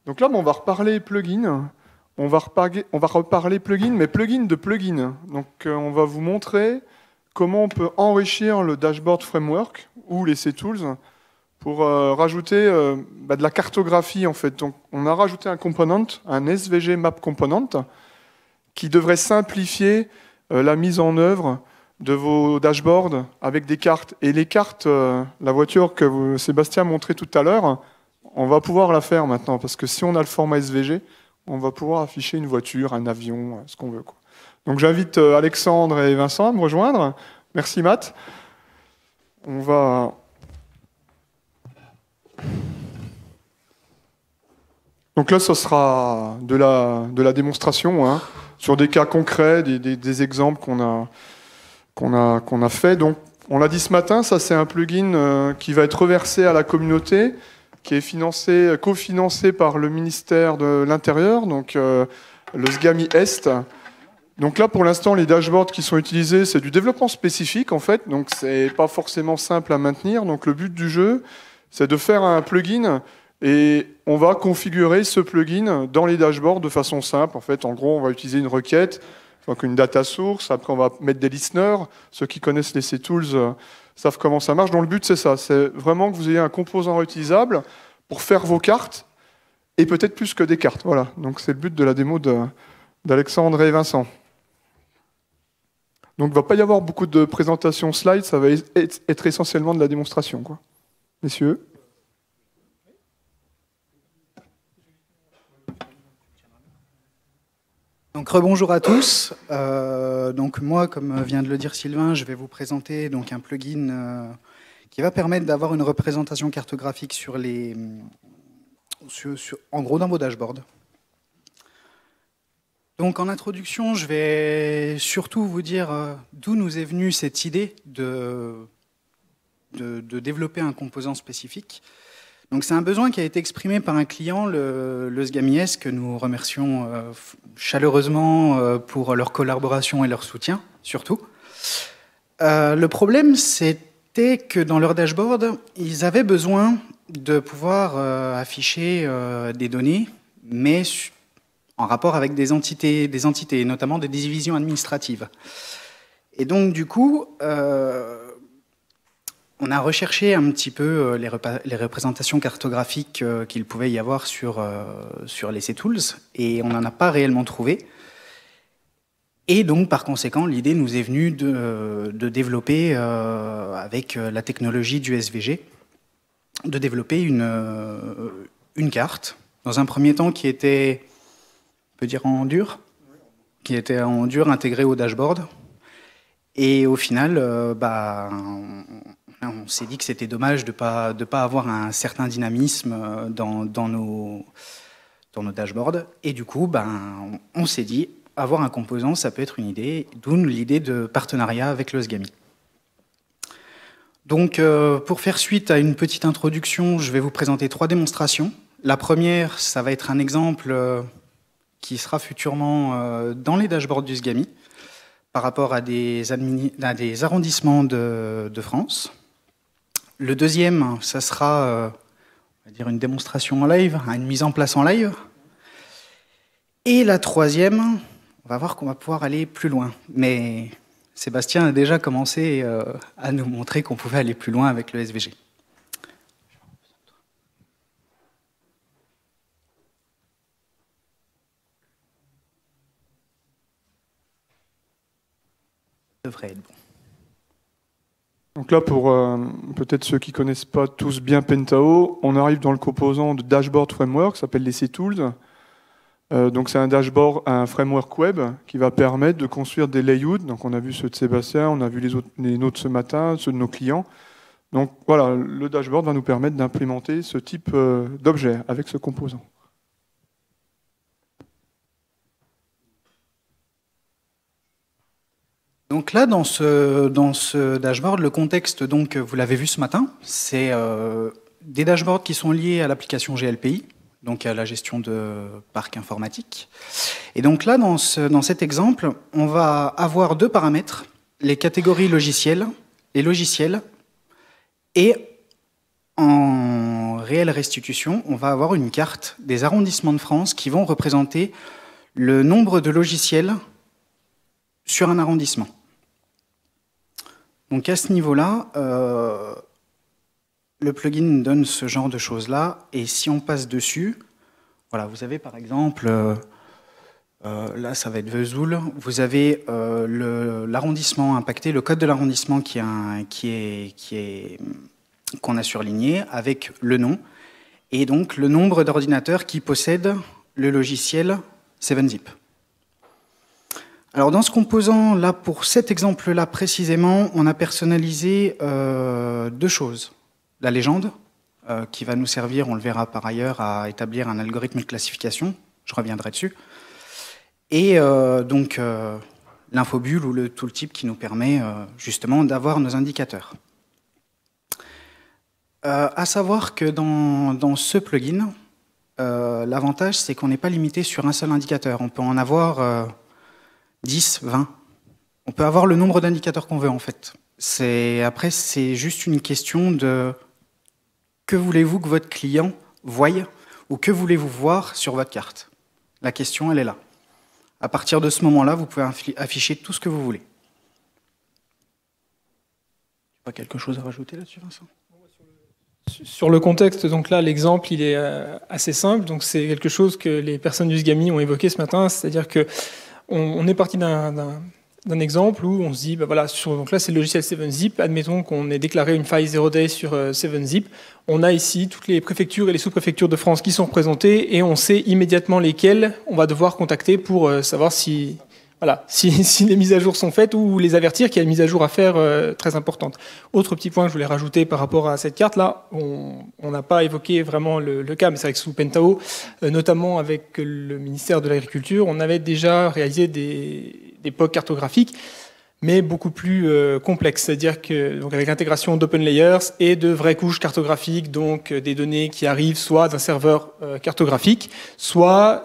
Donc là, on va reparler plugin. On va reparler plugin, mais plugin de plugin. Donc on va vous montrer comment on peut enrichir le dashboard framework ou les CTools pour rajouter de la cartographie en fait. Donc on a rajouté un component, un SVG map component, qui devrait simplifier la mise en œuvre de vos dashboards avec des cartes. Et les cartes, la voiture que Sébastien montrait tout à l'heure, on va pouvoir la faire maintenant, parce que si on a le format SVG, on va pouvoir afficher une voiture, un avion, ce qu'on veut, quoi. Donc j'invite Alexandre et Vincent à me rejoindre. Merci Matt. On va... Donc là, ce sera de la démonstration, hein, sur des cas concrets, des exemples qu'on a fait. Donc, on l'a dit ce matin, ça c'est un plugin qui va être reversé à la communauté, qui est cofinancé par le ministère de l'Intérieur, donc le SGAMI Est. Donc là, pour l'instant, les dashboards qui sont utilisés, c'est du développement spécifique en fait, donc c'est pas forcément simple à maintenir. Donc le but du jeu, c'est de faire un plugin et on va configurer ce plugin dans les dashboards de façon simple. En fait, en gros, on va utiliser une requête, donc une data source. Après, on va mettre des listeners. Ceux qui connaissent les CTools savent comment ça marche. Donc le but, c'est ça. C'est vraiment que vous ayez un composant réutilisable pour faire vos cartes et peut-être plus que des cartes. Voilà. Donc c'est le but de la démo d'Alexandre et Vincent. Donc il ne va pas y avoir beaucoup de présentations slides. Ça va être essentiellement de la démonstration, quoi. Messieurs. Donc rebonjour à tous. Donc moi, comme vient de le dire Sylvain, je vais vous présenter donc un plugin qui va permettre d'avoir une représentation cartographique sur les, en gros dans vos dashboards. Donc en introduction, je vais surtout vous dire d'où nous est venue cette idée de développer un composant spécifique. Donc c'est un besoin qui a été exprimé par un client, le SGAMI Est, que nous remercions chaleureusement pour leur collaboration et leur soutien, surtout. Le problème, c'était que dans leur dashboard, ils avaient besoin de pouvoir afficher des données, mais en rapport avec des entités, notamment des divisions administratives. Et donc du coup, on a recherché un petit peu les représentations cartographiques qu'il pouvait y avoir sur les CTools, et on n'en a pas réellement trouvé. Et donc, par conséquent, l'idée nous est venue de développer, avec la technologie du SVG, de développer une carte, dans un premier temps qui était, on peut dire en dur, intégrée au dashboard. Et au final, on s'est dit que c'était dommage de pas avoir un certain dynamisme dans nos dashboards. Et du coup, on s'est dit, avoir un composant, ça peut être une idée, d'où l'idée de partenariat avec le SGAMI. Donc, pour faire suite à une petite introduction, je vais vous présenter 3 démonstrations. La première, ça va être un exemple qui sera futurement dans les dashboards du SGAMI, par rapport à des arrondissements de France. Le deuxième, ça sera on va dire une démonstration en live, une mise en place en live. Et la troisième, on va voir qu'on va pouvoir aller plus loin. Mais Sébastien a déjà commencé à nous montrer qu'on pouvait aller plus loin avec le SVG. Ça devrait être bon. Donc là, pour peut-être ceux qui ne connaissent pas tous bien Pentao, on arrive dans le composant de Dashboard Framework, qui s'appelle les CTools. Donc c'est un dashboard, un framework web qui va permettre de construire des layouts. Donc on a vu ceux de Sébastien, on a vu les nôtres ce matin, ceux de nos clients. Donc voilà, le dashboard va nous permettre d'implémenter ce type d'objet avec ce composant. Donc là, dans ce dashboard, le contexte, donc, vous l'avez vu ce matin, c'est des dashboards qui sont liés à l'application GLPI, donc à la gestion de parc informatique. Et donc là, dans cet exemple, on va avoir 2 paramètres, les catégories logicielles, les logiciels, et en réelle restitution, on va avoir une carte des arrondissements de France qui vont représenter le nombre de logiciels sur un arrondissement. Donc à ce niveau-là, le plugin donne ce genre de choses-là, et si on passe dessus, voilà, vous avez par exemple, là ça va être Vesoul, vous avez l'arrondissement impacté, le code de l'arrondissement qu'on a surligné avec le nom, et donc le nombre d'ordinateurs qui possèdent le logiciel 7-Zip. Alors dans ce composant, là, pour cet exemple-là précisément, on a personnalisé deux choses. La légende, qui va nous servir, on le verra par ailleurs, à établir un algorithme de classification, je reviendrai dessus, et donc l'infobule ou le tooltip qui nous permet justement d'avoir nos indicateurs. À savoir que dans ce plugin, l'avantage c'est qu'on n'est pas limité sur un seul indicateur, on peut en avoir 10, 20. On peut avoir le nombre d'indicateurs qu'on veut, en fait. Après, c'est juste une question de que voulez-vous que votre client voie ou que voulez-vous voir sur votre carte. La question, elle est là. À partir de ce moment-là, vous pouvez afficher tout ce que vous voulez. Pas quelque chose à rajouter là-dessus, Vincent ? Sur le contexte, donc là, l'exemple, il est assez simple. Donc, c'est quelque chose que les personnes du SGAMI ont évoqué ce matin, c'est-à-dire que on est parti d'un exemple où on se dit, bah voilà, donc là c'est le logiciel 7-Zip, admettons qu'on ait déclaré une faille 0day sur 7-Zip, on a ici toutes les préfectures et les sous-préfectures de France qui sont représentées et on sait immédiatement lesquelles on va devoir contacter pour savoir si les mises à jour sont faites ou les avertir qu'il y a une mise à jour à faire très importante. Autre petit point que je voulais rajouter par rapport à cette carte-là, on n'a pas évoqué vraiment le cas, mais c'est vrai que sous Pentao, notamment avec le ministère de l'Agriculture, on avait déjà réalisé des POC cartographiques, mais beaucoup plus complexes, c'est-à-dire que donc avec l'intégration d'open layers et de vraies couches cartographiques, donc des données qui arrivent soit d'un serveur cartographique, soit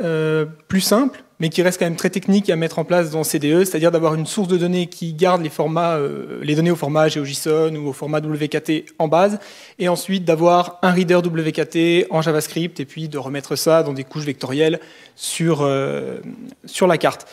plus simples, mais qui reste quand même très technique à mettre en place dans CDE, c'est-à-dire d'avoir une source de données qui garde les données au format GeoJSON ou au format WKT en base, et ensuite d'avoir un reader WKT en JavaScript, et puis de remettre ça dans des couches vectorielles sur la carte.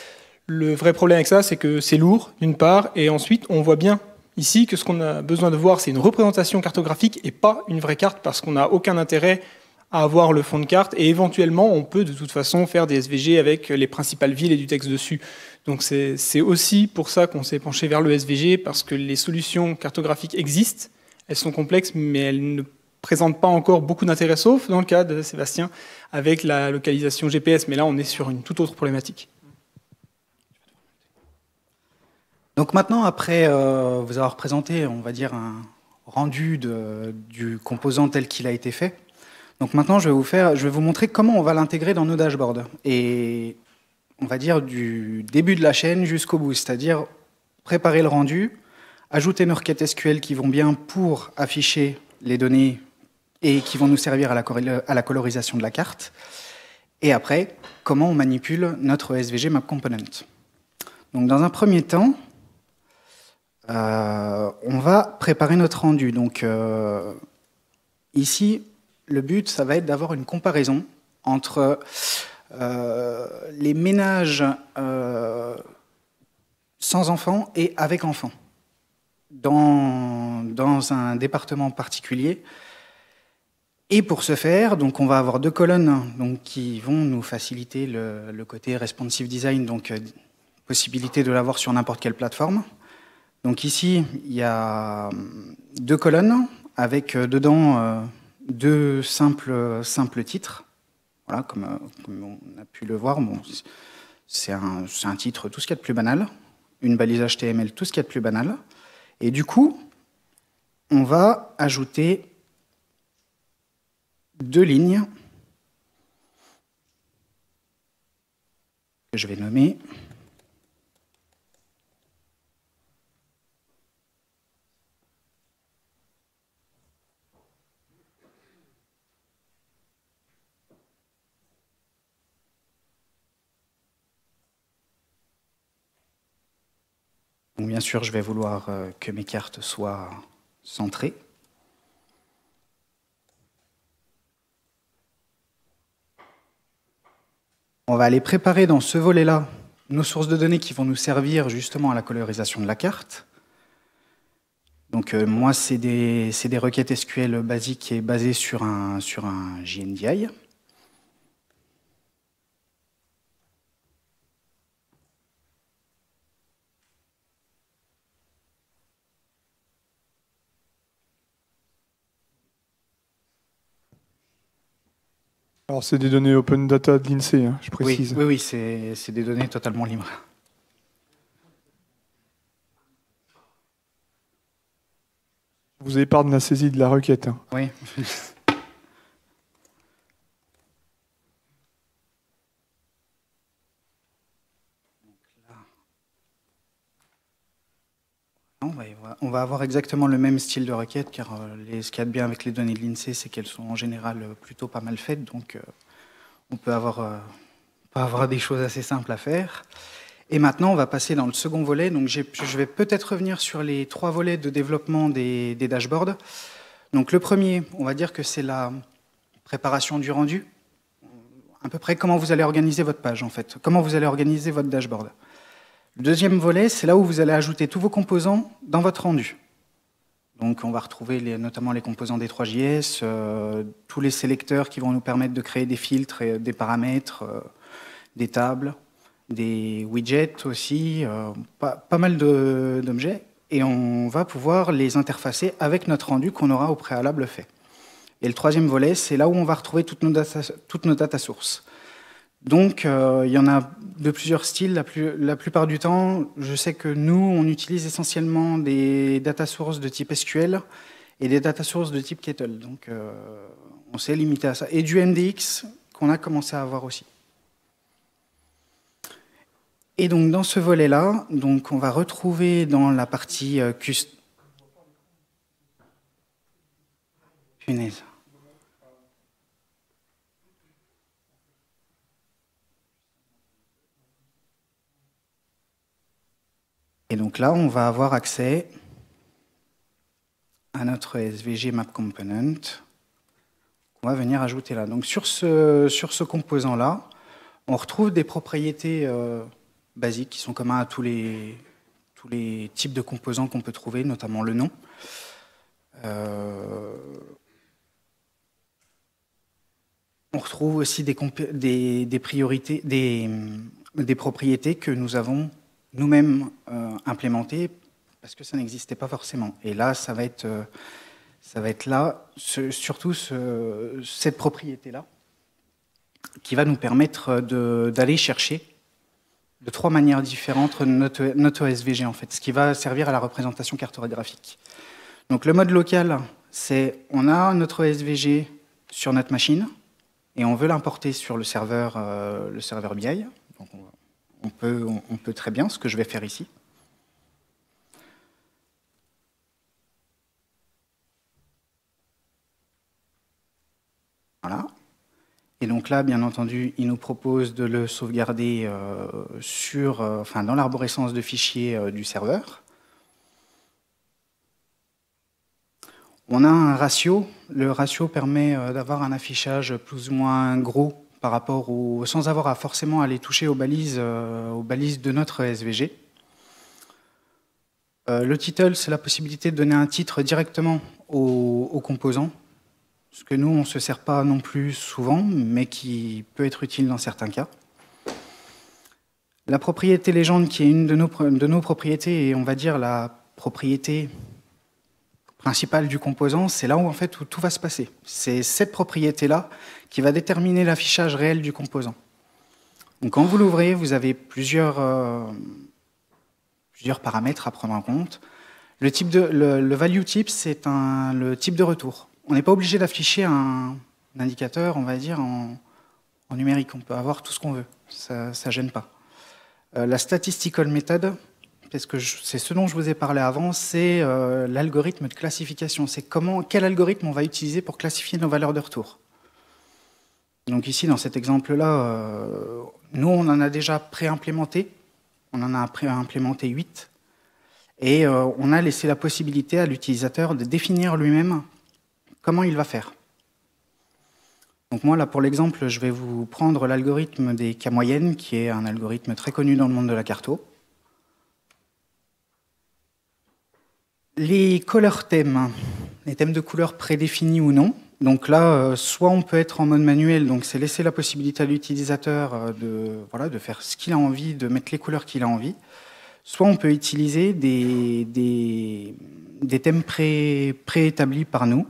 Le vrai problème avec ça, c'est que c'est lourd, d'une part, et ensuite, on voit bien ici que ce qu'on a besoin de voir, c'est une représentation cartographique et pas une vraie carte, parce qu'on n'a aucun intérêt à avoir le fond de carte, et éventuellement, on peut de toute façon faire des SVG avec les principales villes et du texte dessus. Donc c'est aussi pour ça qu'on s'est penché vers le SVG, parce que les solutions cartographiques existent, elles sont complexes, mais elles ne présentent pas encore beaucoup d'intérêt, sauf dans le cas de Sébastien, avec la localisation GPS, mais là, on est sur une toute autre problématique. Donc maintenant, après vous avoir présenté, on va dire, un rendu du composant tel qu'il a été fait, donc maintenant, je vais vous montrer comment on va l'intégrer dans nos dashboards. Et on va dire du début de la chaîne jusqu'au bout, c'est-à-dire préparer le rendu, ajouter nos requêtes SQL qui vont bien pour afficher les données et qui vont nous servir à la colorisation de la carte. Et après, comment on manipule notre SVG Map Component. Donc dans un premier temps, on va préparer notre rendu. Donc ici, le but, ça va être d'avoir une comparaison entre les ménages sans enfants et avec enfants dans un département particulier. Et pour ce faire, donc on va avoir deux colonnes donc, qui vont nous faciliter le côté responsive design, donc possibilité de l'avoir sur n'importe quelle plateforme. Donc ici, il y a deux colonnes avec dedans deux simples titres. Voilà, comme on a pu le voir, bon, c'est un titre tout ce qu'il y a de plus banal, une balise HTML tout ce qu'il y a de plus banal. Et du coup, on va ajouter deux lignes que je vais nommer donc bien sûr, je vais vouloir que mes cartes soient centrées. On va aller préparer dans ce volet-là nos sources de données qui vont nous servir justement à la colorisation de la carte. Donc moi, c'est des requêtes SQL basiques et basées sur un JNDI. Alors, c'est des données open data de l'INSEE, hein, je précise. Oui, c'est des données totalement libres. Vous épargne la saisie de la requête. Hein. Oui. On va avoir exactement le même style de requête, car ce qu'il y a de bien avec les données de l'INSEE, c'est qu'elles sont en général plutôt pas mal faites, donc on peut avoir des choses assez simples à faire. Et maintenant, on va passer dans le second volet. Donc, je vais peut-être revenir sur les 3 volets de développement des dashboards. Donc, le premier, on va dire que c'est la préparation du rendu. À peu près comment vous allez organiser votre page, en fait. Comment vous allez organiser votre dashboard. Le deuxième volet, c'est là où vous allez ajouter tous vos composants dans votre rendu. Donc, on va retrouver notamment les composants des 3JS, tous les sélecteurs qui vont nous permettre de créer des filtres, et des paramètres, des tables, des widgets aussi, pas mal d'objets. Et on va pouvoir les interfacer avec notre rendu qu'on aura au préalable fait. Et le troisième volet, c'est là où on va retrouver toutes nos data sources. Donc, il y en a de plusieurs styles. La plupart du temps, je sais que nous, on utilise essentiellement des data sources de type SQL et des data sources de type Kettle. Donc, on s'est limité à ça. Et du MDX qu'on a commencé à avoir aussi. Et donc, dans ce volet-là, donc, on va retrouver dans la partie custom. Punaise. Et donc là, on va avoir accès à notre SVG Map Component qu'on va venir ajouter là. Donc sur ce composant-là, on retrouve des propriétés basiques qui sont communs à tous les types de composants qu'on peut trouver, notamment le nom. On retrouve aussi des propriétés que nous avons nous-mêmes implémentées parce que ça n'existait pas forcément. Et là, ça va être là, surtout cette propriété-là, qui va nous permettre d'aller chercher de 3 manières différentes notre SVG, en fait, ce qui va servir à la représentation cartographique. Donc le mode local, c'est on a notre SVG sur notre machine et on veut l'importer sur le serveur BI. Donc on peut très bien, ce que je vais faire ici. Voilà. Et donc là, bien entendu, il nous propose de le sauvegarder dans l'arborescence de fichiers du serveur. On a un ratio. Le ratio permet d'avoir un affichage plus ou moins gros par rapport sans avoir à forcément aller toucher aux balises de notre SVG. Le title, c'est la possibilité de donner un titre directement aux composants. Ce que nous, on ne se sert pas non plus souvent, mais qui peut être utile dans certains cas. La propriété légende, qui est une de nos propriétés, et on va dire la propriété principale du composant, c'est là où, en fait, où tout va se passer. C'est cette propriété-là qui va déterminer l'affichage réel du composant. Donc, quand vous l'ouvrez, vous avez plusieurs paramètres à prendre en compte. Le value type, c'est le type de retour. On n'est pas obligé d'afficher un indicateur, on va dire, en numérique. On peut avoir tout ce qu'on veut. Ça ne gêne pas. La statistical method, parce que c'est ce dont je vous ai parlé avant, c'est l'algorithme de classification. C'est quel algorithme on va utiliser pour classifier nos valeurs de retour. Donc ici, dans cet exemple-là, nous, on en a déjà pré-implémenté. On en a pré-implémenté 8. Et on a laissé la possibilité à l'utilisateur de définir lui-même comment il va faire. Donc moi, là, pour l'exemple, je vais vous prendre l'algorithme des K moyennes, qui est un algorithme très connu dans le monde de la carto. Les color thèmes, les thèmes de couleurs prédéfinis ou non. Donc là, soit on peut être en mode manuel, donc c'est laisser la possibilité à l'utilisateur de faire ce qu'il a envie, de mettre les couleurs qu'il a envie. Soit on peut utiliser des thèmes préétablis par nous.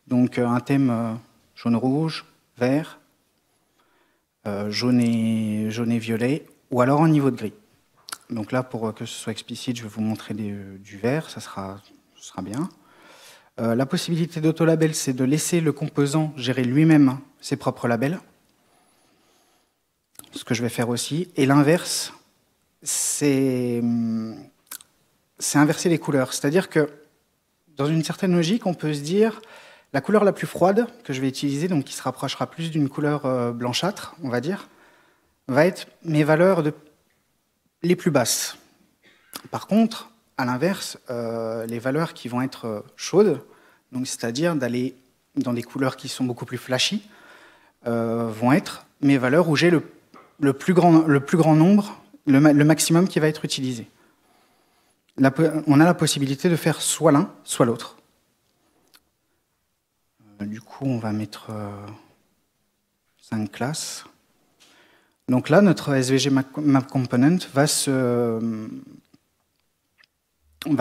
Donc un thème jaune-rouge, vert, jaune et violet, ou alors en niveau de gris. Donc là, pour que ce soit explicite, je vais vous montrer du vert, ce sera bien. La possibilité d'autolabel, c'est de laisser le composant gérer lui-même ses propres labels. Ce que je vais faire aussi. Et l'inverse, c'est inverser les couleurs. C'est-à-dire que, dans une certaine logique, on peut se dire, la couleur la plus froide que je vais utiliser, donc qui se rapprochera plus d'une couleur blanchâtre, on va dire, va être mes valeurs les plus basses. Par contre, à l'inverse, les valeurs qui vont être chaudes, donc c'est-à-dire d'aller dans des couleurs qui sont beaucoup plus flashy, vont être mes valeurs où j'ai le plus grand nombre, le maximum qui va être utilisé. On a la possibilité de faire soit l'un, soit l'autre. Du coup, on va mettre 5 classes. Donc là, notre SVG Map Component va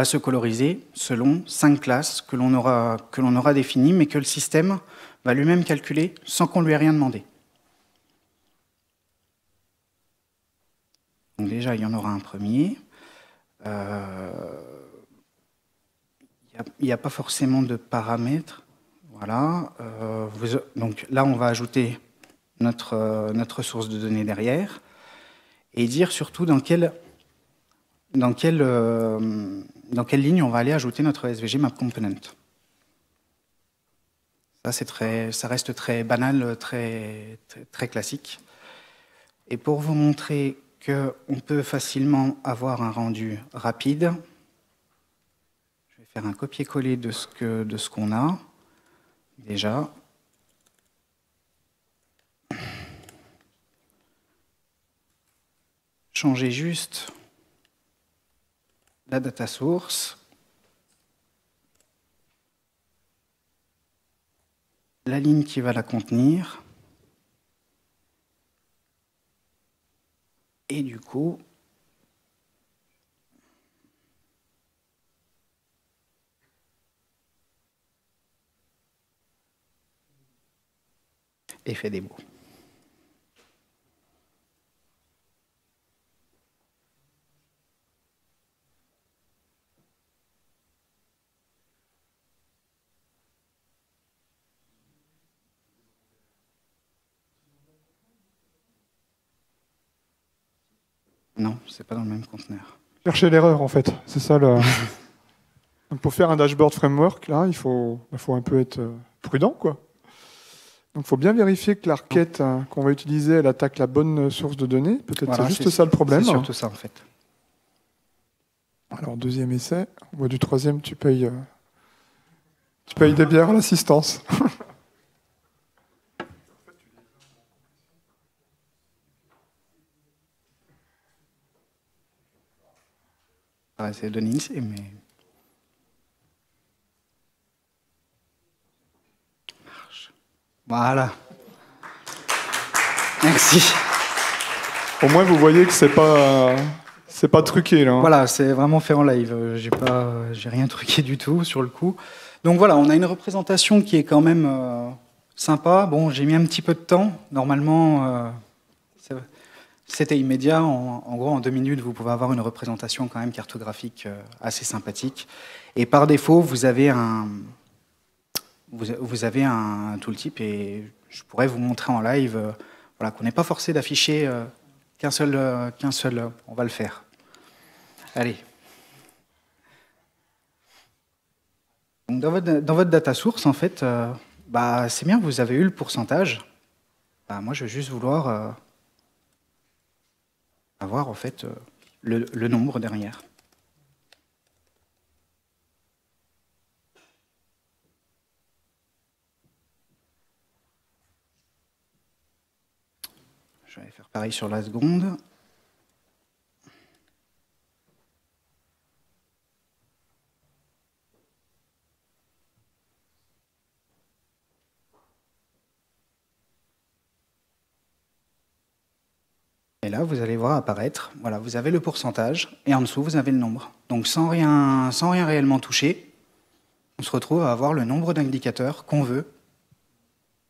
se coloriser selon 5 classes que l'on aura définies, mais que le système va lui-même calculer sans qu'on lui ait rien demandé. Donc déjà, il y en aura un premier. Il n'y a pas forcément de paramètres. Voilà. Donc là, on va ajouter notre source de données derrière et dire surtout dans quelle ligne on va aller ajouter notre SVG Map Component. Ça reste très banal, très classique. Et pour vous montrer qu'on peut facilement avoir un rendu rapide, je vais faire un copier-coller de ce qu'on a déjà. Changer juste la data source, la ligne qui va la contenir, et du coup, effet des mots. Non, c'est pas dans le même conteneur. Chercher l'erreur, en fait. C'est ça le. Donc, pour faire un dashboard framework, là, il faut un peu être prudent, quoi. Donc, il faut bien vérifier que la requête qu'on va utiliser, elle attaque la bonne source de données. Peut-être Voilà, c'est juste ça le problème. C'est surtout ça, en fait. Alors, deuxième essai. Au bout du troisième, tu payes des bières à l'assistance. On va essayer de l'INSEE, mais... Marche. Voilà. Merci. Au moins, vous voyez que c'est pas truqué, là. Voilà, c'est vraiment fait en live. J'ai rien truqué du tout sur le coup. Donc voilà, on a une représentation qui est quand même sympa. Bon, j'ai mis un petit peu de temps. Normalement, c'était immédiat. En gros, en 2 minutes, vous pouvez avoir une représentation quand même cartographique assez sympathique. Et par défaut, vous avez un tooltip et je pourrais vous montrer en live voilà, qu'on n'est pas forcé d'afficher qu'un seul. On va le faire. Allez. Donc dans votre data source, en fait, c'est bien, vous avez eu le pourcentage. Moi, je vais juste vouloir avoir en fait le nombre derrière. je vais faire pareil sur la seconde. Et là, vous allez voir apparaître, voilà, vous avez le pourcentage, et en dessous, vous avez le nombre. Donc sans rien réellement toucher, on se retrouve à avoir le nombre d'indicateurs qu'on veut,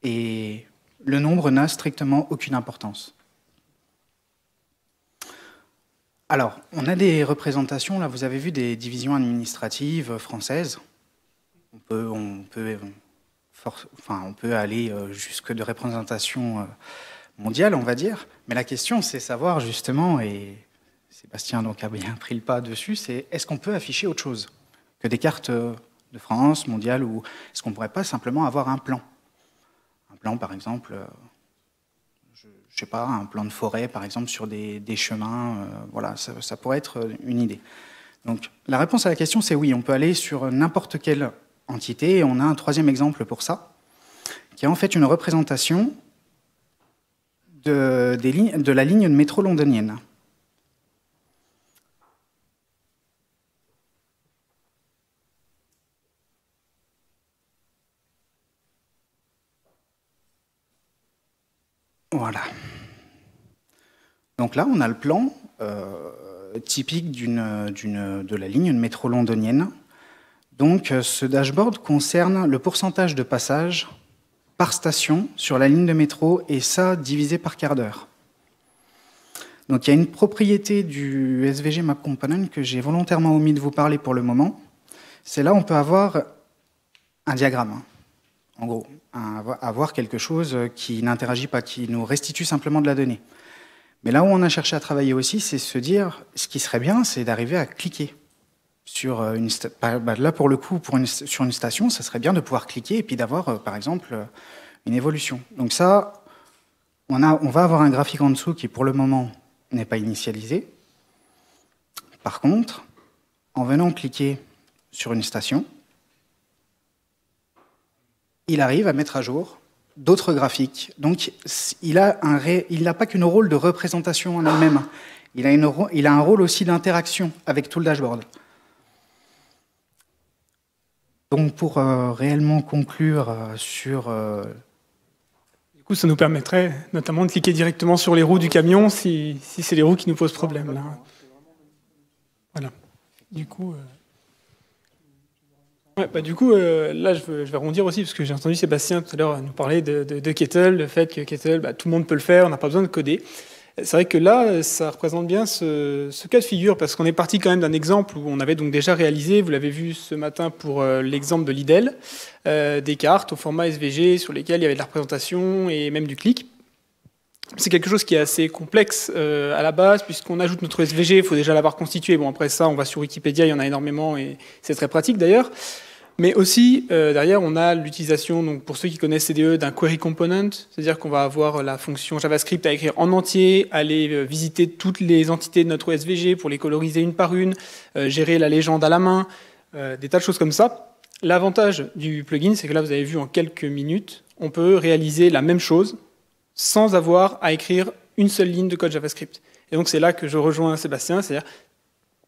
et le nombre n'a strictement aucune importance. Alors, on a des représentations, là vous avez vu des divisions administratives françaises. On peut aller jusque de représentation mondiale, on va dire. Mais la question, c'est savoir justement, et Sébastien donc a bien pris le pas dessus, c'est est-ce qu'on peut afficher autre chose que des cartes de France, mondiale, ou est-ce qu'on ne pourrait pas simplement avoir un plan? Un plan, par exemple, je ne sais pas, un plan de forêt, par exemple, sur des chemins. Voilà, ça pourrait être une idée. Donc, la réponse à la question, c'est oui, on peut aller sur n'importe quelle entité, et on a un troisième exemple pour ça, qui est en fait une représentation de la ligne de métro londonienne. Voilà. Donc là, on a le plan typique de la ligne de métro londonienne. Donc, ce dashboard concerne le pourcentage de passage par station sur la ligne de métro, et ça divisé par quart d'heure. Donc il y a une propriété du SVG Map Component que j'ai volontairement omis de vous parler pour le moment. C'est là où on peut avoir un diagramme, en gros, avoir quelque chose qui n'interagit pas, qui nous restitue simplement de la donnée. Mais là où on a cherché à travailler aussi, c'est se dire, ce qui serait bien, c'est d'arriver à cliquer sur une là pour le coup, sur une station, ça serait bien de pouvoir cliquer et puis d'avoir, par exemple, une évolution. Donc ça, on va avoir un graphique en dessous qui, pour le moment, n'est pas initialisé. Par contre, en venant cliquer sur une station, il arrive à mettre à jour d'autres graphiques. Donc, il n'a pas qu'un rôle de représentation en elle-même. Il a un rôle aussi d'interaction avec tout le dashboard. Donc, pour réellement conclure sur... Du coup, ça nous permettrait notamment de cliquer directement sur les roues du camion si c'est les roues qui nous posent problème. Là. Voilà. Du coup, là, je vais rebondir aussi, parce que j'ai entendu Sébastien tout à l'heure nous parler de Kettle, le fait que Kettle, tout le monde peut le faire, on n'a pas besoin de coder. C'est vrai que là, ça représente bien ce cas de figure, parce qu'on est parti quand même d'un exemple où on avait donc déjà réalisé, vous l'avez vu ce matin pour l'exemple de Lidl, des cartes au format SVG sur lesquelles il y avait de la représentation et même du clic. C'est quelque chose qui est assez complexe à la base, puisqu'on ajoute notre SVG, il faut déjà l'avoir constitué. Bon, après ça, on va sur Wikipédia, il y en a énormément, et c'est très pratique d'ailleurs. Mais aussi, derrière, on a l'utilisation, donc pour ceux qui connaissent CDE, d'un query component, c'est-à-dire qu'on va avoir la fonction JavaScript à écrire en entier, aller visiter toutes les entités de notre SVG pour les coloriser une par une, gérer la légende à la main, des tas de choses comme ça. L'avantage du plugin, c'est que là, vous avez vu en quelques minutes, on peut réaliser la même chose sans avoir à écrire une seule ligne de code JavaScript. Et donc, c'est là que je rejoins Sébastien, c'est-à-dire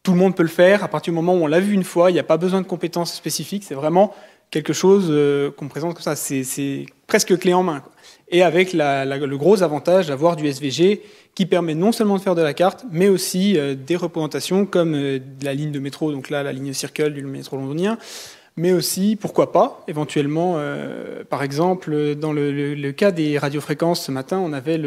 tout le monde peut le faire. À partir du moment où on l'a vu une fois, il n'y a pas besoin de compétences spécifiques. C'est vraiment quelque chose qu'on présente comme ça. C'est presque clé en main, quoi. Et avec le gros avantage d'avoir du SVG qui permet non seulement de faire de la carte, mais aussi des représentations comme la ligne de métro, donc là, la ligne Circle du métro londonien, mais aussi, pourquoi pas, éventuellement, par exemple, dans le cas des radiofréquences, ce matin, on avait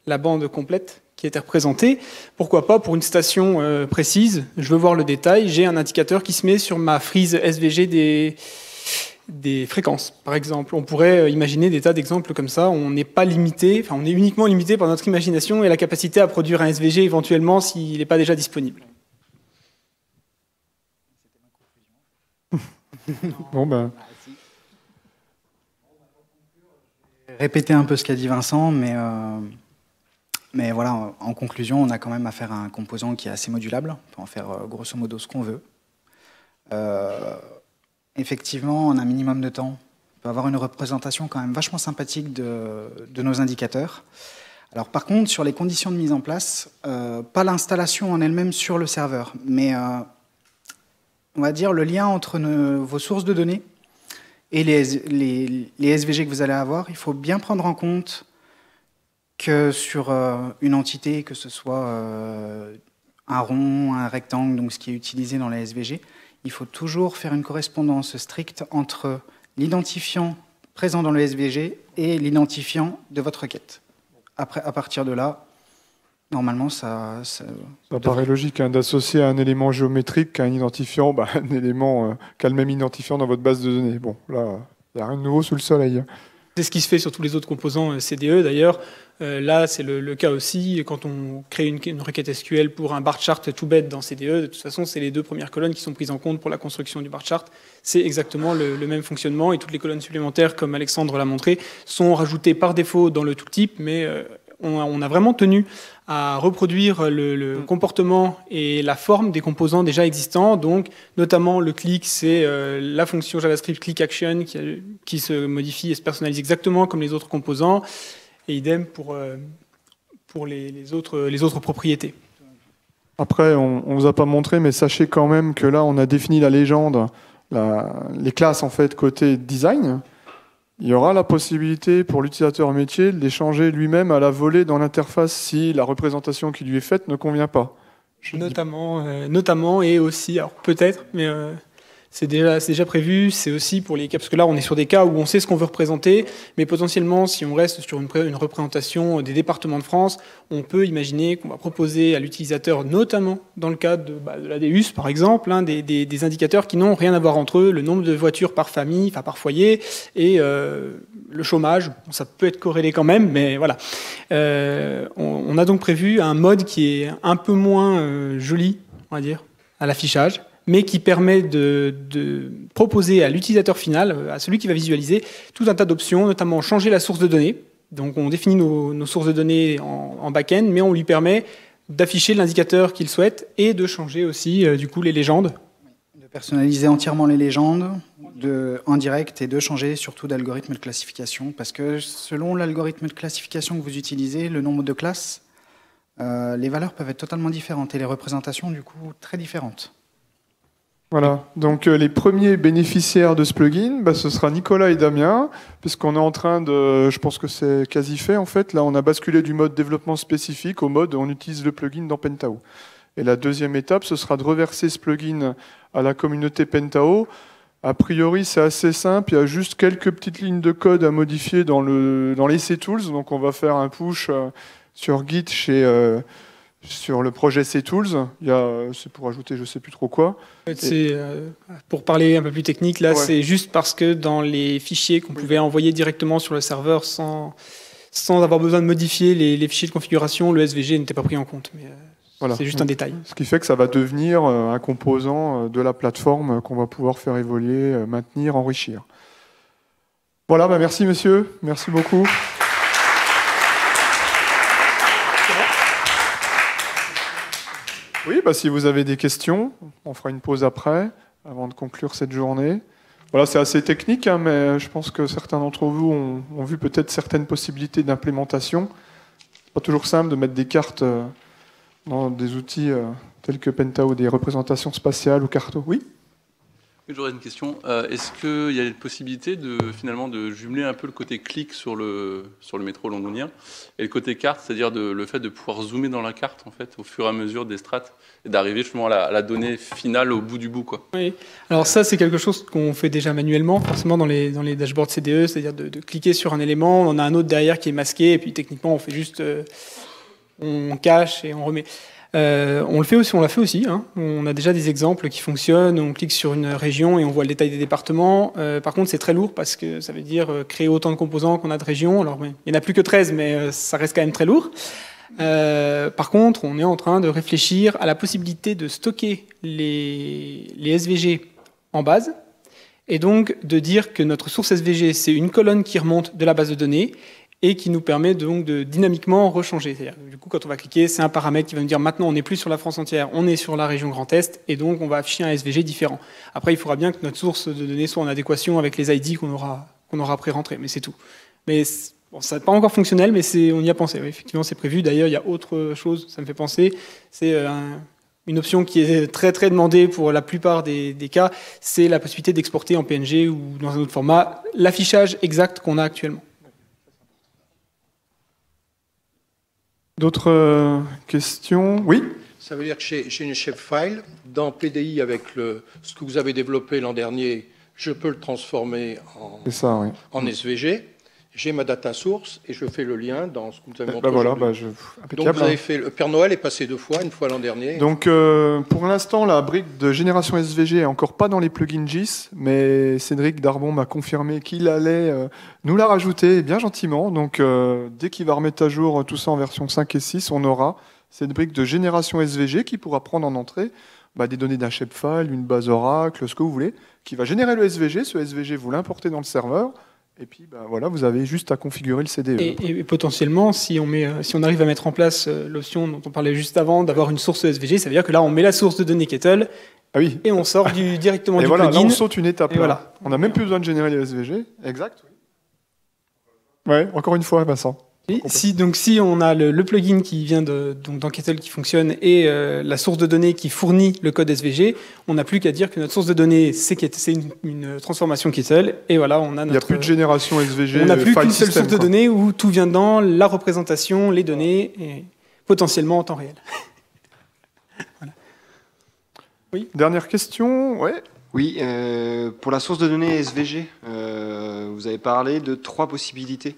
la bande complète qui était représentée. Pourquoi pas, pour une station précise, je veux voir le détail, j'ai un indicateur qui se met sur ma frise SVG des fréquences, par exemple. On pourrait imaginer des tas d'exemples comme ça. On n'est pas limité, enfin, on est uniquement limité par notre imagination et la capacité à produire un SVG éventuellement s'il n'est pas déjà disponible. Bon, ben... Répéter un peu ce qu'a dit Vincent, mais voilà, en conclusion, on a quand même affaire à un composant qui est assez modulable. On peut en faire grosso modo ce qu'on veut. Effectivement, en un minimum de temps, on peut avoir une représentation quand même vachement sympathique de nos indicateurs. Alors par contre, sur les conditions de mise en place, pas l'installation en elle-même sur le serveur, mais on va dire le lien entre vos sources de données et les SVG que vous allez avoir, il faut bien prendre en compte que sur une entité, que ce soit un rond, un rectangle, donc ce qui est utilisé dans les SVG, il faut toujours faire une correspondance stricte entre l'identifiant présent dans le SVG et l'identifiant de votre requête. Après, à partir de là, normalement, ça paraît logique d'associer un élément géométrique qu'à un identifiant, un élément qu'a le même identifiant dans votre base de données. Bon, là, il n'y a rien de nouveau sous le soleil. C'est ce qui se fait sur tous les autres composants CDE d'ailleurs. Là, c'est le cas aussi quand on crée une requête SQL pour un bar chart tout bête dans CDE. De toute façon, c'est les 2 premières colonnes qui sont prises en compte pour la construction du bar chart. C'est exactement le même fonctionnement et toutes les colonnes supplémentaires, comme Alexandre l'a montré, sont rajoutées par défaut dans le tooltip, mais on a vraiment tenu à reproduire le comportement et la forme des composants déjà existants. Donc, notamment, le click, c'est la fonction JavaScript click action qui se modifie et se personnalise exactement comme les autres composants. Et idem pour les autres propriétés. Après, on ne vous a pas montré, mais sachez quand même que là, on a défini la légende, les classes en fait côté design. Il y aura la possibilité pour l'utilisateur métier de les changer lui-même à la volée dans l'interface si la représentation qui lui est faite ne convient pas. Notamment et aussi, alors peut-être, mais c'est déjà prévu, c'est aussi pour les cas, parce que là on est sur des cas où on sait ce qu'on veut représenter, mais potentiellement si on reste sur une représentation des départements de France, on peut imaginer qu'on va proposer à l'utilisateur, notamment dans le cadre de l'ADUS par exemple, des indicateurs qui n'ont rien à voir entre eux, le nombre de voitures par famille, enfin par foyer, et le chômage, ça peut être corrélé quand même, mais voilà. On a donc prévu un mode qui est un peu moins joli, on va dire, à l'affichage, mais qui permet de proposer à l'utilisateur final, à celui qui va visualiser, tout un tas d'options, notamment changer la source de données. Donc on définit nos sources de données en back-end, mais on lui permet d'afficher l'indicateur qu'il souhaite et de changer aussi du coup les légendes. De personnaliser entièrement les légendes en direct et de changer surtout d'algorithme de classification, parce que selon l'algorithme de classification que vous utilisez, le nombre de classes, les valeurs peuvent être totalement différentes et les représentations du coup très différentes. Voilà, donc les premiers bénéficiaires de ce plugin, ce sera Nicolas et Damien, puisqu'on est en train de, je pense que c'est quasi fait en fait, là on a basculé du mode développement spécifique au mode on utilise le plugin dans Pentao. Et la deuxième étape, ce sera de reverser ce plugin à la communauté Pentao. A priori, c'est assez simple, il y a juste quelques petites lignes de code à modifier dans les CTools, donc on va faire un push sur Git sur le projet CTools, c'est pour ajouter je ne sais plus trop quoi. Pour parler un peu plus technique, là, c'est juste parce que dans les fichiers qu'on pouvait envoyer directement sur le serveur sans avoir besoin de modifier les fichiers de configuration, le SVG n'était pas pris en compte. Mais voilà. C'est juste un détail. Ce qui fait que ça va devenir un composant de la plateforme qu'on va pouvoir faire évoluer, maintenir, enrichir. Voilà, merci monsieur, merci beaucoup. Oui, si vous avez des questions, on fera une pause après, avant de conclure cette journée. Voilà, c'est assez technique, mais je pense que certains d'entre vous ont vu peut-être certaines possibilités d'implémentation. C'est pas toujours simple de mettre des cartes dans des outils tels que Pentao, des représentations spatiales ou Carto. Oui ? J'aurais une question. Est-ce qu'il y a une possibilité finalement de jumeler un peu le côté clic sur le métro londonien et le côté carte, c'est-à-dire le fait de pouvoir zoomer dans la carte en fait, au fur et à mesure des strates et d'arriver justement à la donnée finale au bout du bout, quoi. Oui. Alors ça, c'est quelque chose qu'on fait déjà manuellement, forcément dans les dashboards CDE, c'est-à-dire de cliquer sur un élément, on a un autre derrière qui est masqué et puis techniquement on fait juste, on cache et on remet. On l'a fait aussi. On a déjà des exemples qui fonctionnent. On clique sur une région et on voit le détail des départements. Par contre, c'est très lourd parce que ça veut dire créer autant de composants qu'on a de régions. Alors, il n'y en a plus que 13, mais ça reste quand même très lourd. Par contre, on est en train de réfléchir à la possibilité de stocker les SVG en base et donc de dire que notre source SVG, c'est une colonne qui remonte de la base de données et qui nous permet donc de dynamiquement rechanger. C'est-à-dire, du coup, quand on va cliquer, c'est un paramètre qui va nous dire maintenant on n'est plus sur la France entière, on est sur la région Grand Est, et donc on va afficher un SVG différent. Après, il faudra bien que notre source de données soit en adéquation avec les ID qu'on aura pré-rentrés, mais c'est tout. Mais Bon, ça n'est pas encore fonctionnel, mais on y a pensé. Oui, effectivement, c'est prévu. D'ailleurs, il y a autre chose, ça me fait penser. C'est une option qui est très très demandée pour la plupart des cas. C'est la possibilité d'exporter en PNG ou dans un autre format l'affichage exact qu'on a actuellement. D'autres questions? Oui? Ça veut dire que j'ai une shapefile dans PDI avec ce que vous avez développé l'an dernier. Je peux le transformer en SVG. J'ai ma data source et je fais le lien dans ce que vous avez montré. Voilà, donc vous avez fait, le Père Noël est passé 2 fois, une fois l'an dernier. Donc pour l'instant, la brique de génération SVG est encore pas dans les plugins GIS, mais Cédric Darbon m'a confirmé qu'il allait nous la rajouter bien gentiment. Donc dès qu'il va remettre à jour tout ça en version 5 et 6, on aura cette brique de génération SVG qui pourra prendre en entrée des données d'un shapefile, une base Oracle, ce que vous voulez, qui va générer le SVG. Ce SVG, vous l'importez dans le serveur. Et puis, voilà, vous avez juste à configurer le CDE. Et potentiellement, si on arrive à mettre en place l'option dont on parlait juste avant, d'avoir une source SVG, ça veut dire que là, on met la source de données Kettle et on sort directement du plugin. Et voilà, là, on saute une étape. Voilà. On n'a même plus besoin de générer les SVG. Exact. Ouais, encore une fois, Vincent. Si on a le plugin qui vient dans Kettle qui fonctionne et la source de données qui fournit le code SVG, on n'a plus qu'à dire que notre source de données, c'est une transformation Kettle, et voilà, on a notre... Il n'y a plus de génération SVG. On n'a plus qu'une seule source de données où tout vient dedans, la représentation, les données, et potentiellement en temps réel. Voilà. Oui. Dernière question, ouais. Oui, pour la source de données SVG, vous avez parlé de 3 possibilités.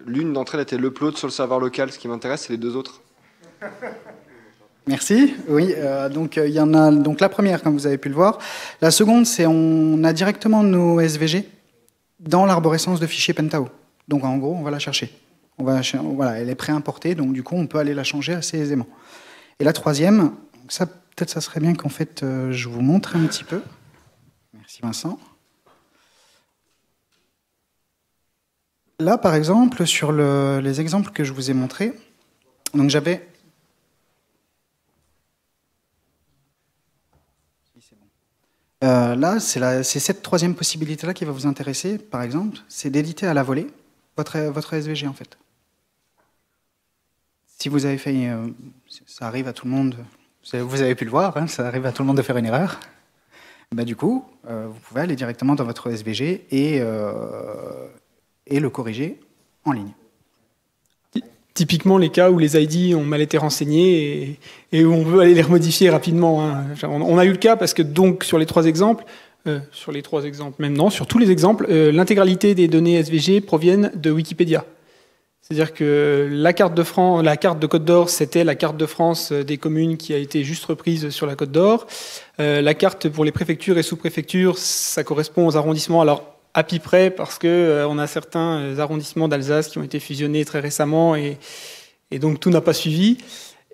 L'une d'entre elles était l'upload sur le serveur local. Ce qui m'intéresse, c'est les 2 autres. Merci. Oui, il y en a. Donc la première, comme vous avez pu le voir. La seconde, c'est on a directement nos SVG dans l'arborescence de fichiers Pentao. Donc en gros, on va la chercher. Voilà, elle est pré-importée, donc du coup, on peut aller la changer assez aisément. Et la troisième, ça peut-être, ça serait bien qu'en fait, je vous montre un petit peu. Merci Vincent. Là, par exemple, sur les exemples que je vous ai montrés, donc j'avais... là, c'est cette troisième possibilité-là qui va vous intéresser, par exemple, c'est d'éditer à la volée votre SVG, en fait. Si vous avez fait... ça arrive à tout le monde, vous avez pu le voir, hein, ça arrive à tout le monde de faire une erreur. Du coup, vous pouvez aller directement dans votre SVG et le corriger en ligne. Typiquement les cas où les ID ont mal été renseignés et où on veut aller les remodifier rapidement. Hein. On a eu le cas parce que donc sur les 3 exemples, sur tous les exemples, l'intégralité des données SVG proviennent de Wikipédia. C'est-à-dire que la carte de Côte d'Or, c'était la carte de France des communes qui a été juste reprise sur la Côte d'Or. La carte pour les préfectures et sous-préfectures, ça correspond aux arrondissements. Alors, à peu près, parce qu'on a certains arrondissements d'Alsace qui ont été fusionnés très récemment et donc tout n'a pas suivi.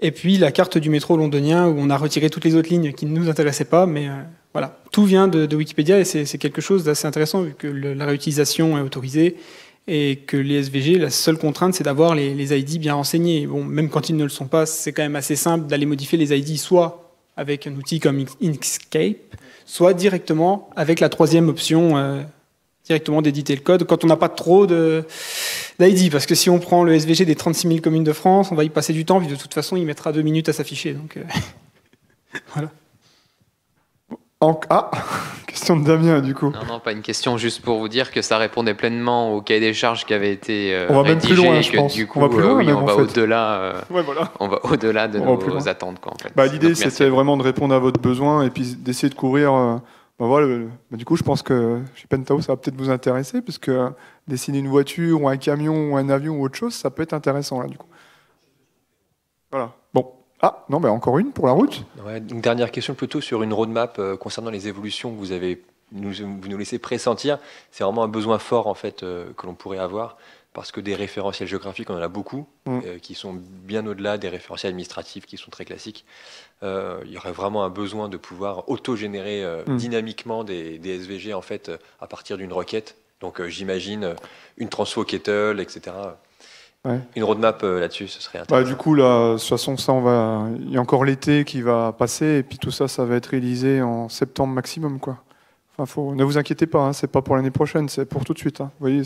Et puis la carte du métro londonien où on a retiré toutes les autres lignes qui ne nous intéressaient pas, mais voilà, tout vient de Wikipédia et c'est quelque chose d'assez intéressant vu que la réutilisation est autorisée et que les SVG, la seule contrainte, c'est d'avoir les ID bien renseignés. Bon, même quand ils ne le sont pas, c'est quand même assez simple d'aller modifier les ID soit avec un outil comme Inkscape, soit directement avec la troisième option directement d'éditer le code quand on n'a pas trop d'ID. Parce que si on prend le SVG des 36 000 communes de France, on va y passer du temps, puis de toute façon, il mettra 2 minutes à s'afficher. Donc, voilà. Question de Damien, du coup. Non, pas une question, juste pour vous dire que ça répondait pleinement au cahier des charges qui avait été on va rédigé. même plus loin, je pense. Du coup, on va plus loin, oui, même, on va au-delà. On va au-delà de nos attentes, quoi, en fait. L'idée, c'était vraiment de répondre à votre besoin et puis d'essayer de couvrir... du coup, je pense que chez Pentao, ça va peut-être vous intéresser, parce que dessiner une voiture ou un camion ou un avion ou autre chose, ça peut être intéressant, là, du coup. Voilà. Bon. Encore une pour la route. Ouais, une dernière question plutôt sur une roadmap concernant les évolutions que vous nous laissez pressentir. C'est vraiment un besoin fort, en fait, que l'on pourrait avoir, parce que des référentiels géographiques, on en a beaucoup, qui sont bien au-delà des référentiels administratifs qui sont très classiques. Il y aurait vraiment un besoin de pouvoir auto-générer dynamiquement des SVG en fait, à partir d'une requête. Donc j'imagine une transfo Kettle, etc. Ouais. Une roadmap là-dessus, ce serait intéressant. Du coup, là, de toute façon, il y a encore l'été qui va passer, et puis tout ça, ça va être réalisé en septembre maximum, quoi. Enfin, ne vous inquiétez pas, hein, c'est pas pour l'année prochaine, c'est pour tout de suite. Hein. Vous voyez,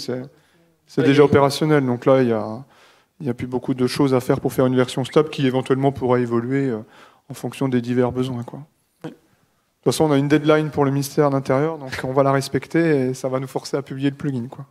C'est déjà opérationnel, donc là, il n'y a plus beaucoup de choses à faire pour faire une version stable qui éventuellement pourra évoluer en fonction des divers besoins, quoi. De toute façon, on a une deadline pour le ministère de l'Intérieur, donc on va la respecter et ça va nous forcer à publier le plugin, quoi.